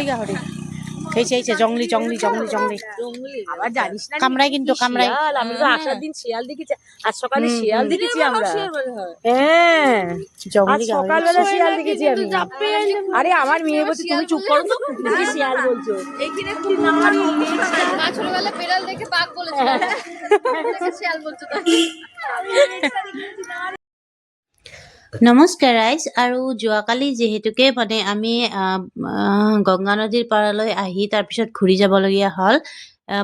গাহৰি এই জংলি জংলি জংলি জংলি আবার জানিস না কামড়াই কিন্তু কামড়াই আমি তো আসার দিন শিয়াল দেখেছি আর সকালে শিয়াল দেখেছি আমরা হ্যাঁ জংলি আজ সকালবেলা শিয়াল দেখেছি আমি আরে আমার মেয়ে বলছে তুমি চুপ করো তো দেখি শিয়াল বলছো এইখানে খুব নামারি ছোটবেলা বিড়াল দেখে বাঘ বলেছিল শিয়াল বলছো নমস্কাৰ ৰাইজ আৰু যোৱাকালি যিহেতুকে মানে আমি গংগা নদীৰ পাৰলৈ আহি তাৰপিছত ঘূৰি যাবলগীয়া হ'ল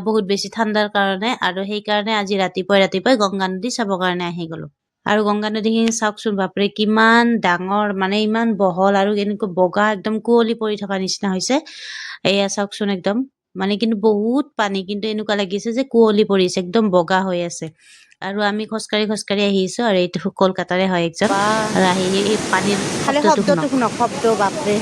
বহুত বেছি ঠাণ্ডাৰ কাৰণে আৰু সেইকাৰণে আজি ৰাতিপুৱাই গংগা নদী চাবৰ কাৰণে আহি গ'লো আৰু গংগা নদীখিনি চাওকচোন বাপৰে কিমান ডাঙৰ মানে ইমান বহল আৰু এনেকুৱা বগা একদম কুঁৱলী পৰি থকা নিচিনা হৈছে এয়া চাওকচোন একদম মানে কিন্তু বহুত পানী কিন্তু এনেকুৱা লাগিছে যে কুঁৱলী পৰিছে একদম বগা হৈ আছে আৰু আমি খোজকাঢ়ি আহিছো আৰু এইটো কলকাতাৰে হয় একজন আৰু আহি এই পানীৰ শব্দটো শুনক শব্দ বাপৰে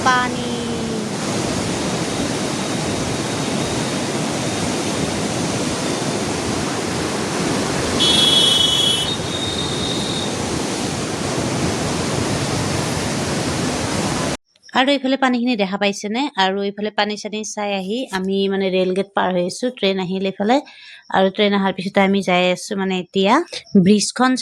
পানী আৰু এইফালে পানীখিনি দেখা পাইছেনে আৰু এইফালে পানী চানী চাই আহি আমি মানে ৰেল গেট পাৰ হৈ আছো ট্ৰেইন আহিল এইফালে আৰু ট্ৰেইন অহাৰ পিছতে আমি যাই আছো মানে এতিয়া ব্ৰিজখন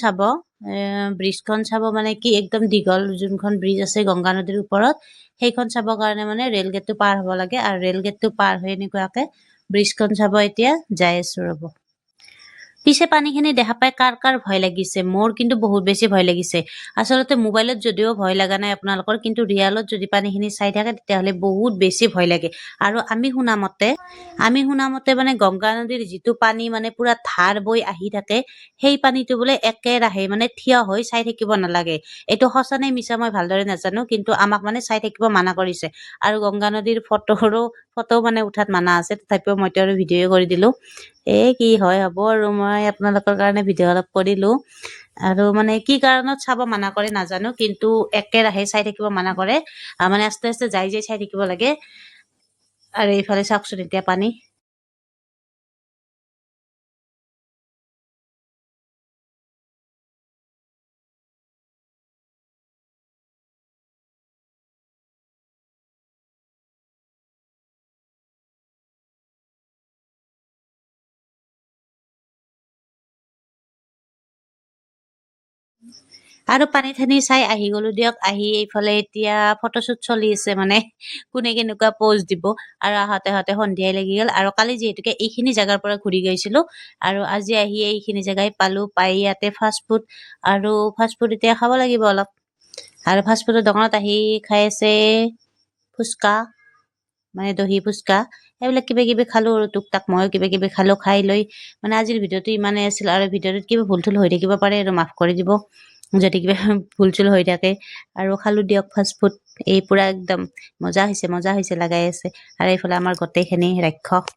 চাব মানে কি একদম দীঘল যোনখন ব্ৰিজ আছে গংগা নদীৰ ওপৰত সেইখন চাবৰ কাৰণে মানে ৰেল গেটটো পাৰ হ'ব লাগে আৰু ৰেল গেটটো পাৰ হৈ এনেকুৱাকে ব্ৰিজখন চাব এতিয়া যাই আছো ৰ'ব পিছে পানীখিনি দেখা পাই কাৰ কাৰ ভয় লাগিছে মোৰ কিন্তু বহুত বেছি ভয় লাগিছে আচলতে মোবাইলত যদিও ভয় লগা নাই আপোনালোকৰ কিন্তু ৰিয়েলত যদি পানীখিনি চাই থাকে তেতিয়াহ'লে বহুত বেছি ভয় লাগে আৰু আমি শুনামতে মানে গংগা নদীৰ যিটো পানী মানে পুৰা ধাৰ বৈ আহি থাকে সেই পানীটো বোলে একেৰাহে মানে থিয় হৈ চাই থাকিব নালাগে এইটো সঁচা নে মিছা মই ভালদৰে নাজানো কিন্তু আমাক মানে চাই থাকিব মানা কৰিছে আৰু গংগা নদীৰ ফটো মানে উঠাত মানা আছে তথাপিও মই আৰু ভিডিঅ' কৰি দিলো কি হয় হ'ব আৰু মই আপোনালোকৰ কাৰণে ভিডিঅ' অলপ কৰিলো আৰু মানে কি কাৰণত চাব মানা কৰে নাজানো কিন্তু একেৰাহে চাই থাকিব মানা কৰে মানে আস্তে আস্তে যাই চাই থাকিব লাগে আৰু এইফালে চাওকচোন এতিয়া পানী আৰু পানী ঠানি চাই আহি গলো দিয়ক আহি এইফালে এতিয়া ফটোশ্বুট চলি আছে মানে কোনে কেনেকুৱা প'জ দিব আৰু আহোঁতে সন্ধিয়াই লাগি গ'ল আৰু কালি যিহেতুকে এইখিনি জেগাৰ পৰা ঘূৰি গৈছিলো আৰু আজি আহি এইখিনি জেগাই পাই ইয়াতে ফাষ্টফুড এতিয়া খাব লাগিব অলপ আৰু ফাষ্টফুডৰ দোকানত আহি খাই আছে ফুচকা মানে দহি ফুচকা এইবিলাক কিবা কিবি খালো আৰু টুক টাক ময়ো কিবা কিবি খালো খাই লৈ মানে আজিৰ ভিডিঅ'টো ইমানেই আছিল আৰু ভিডিঅ'টোত কিবা ভুল থুল হৈ থাকিব পাৰে আৰু মাফ কৰি দিব যদি কিবা ভুল চুল হৈ থাকে আৰু খালো দিয়ক ফাষ্টফুড এই পুৰা একদম মজা হৈছে লাগাই আছে আৰু এইফালে আমাৰ গোটেইখিনি ৰাক্ষস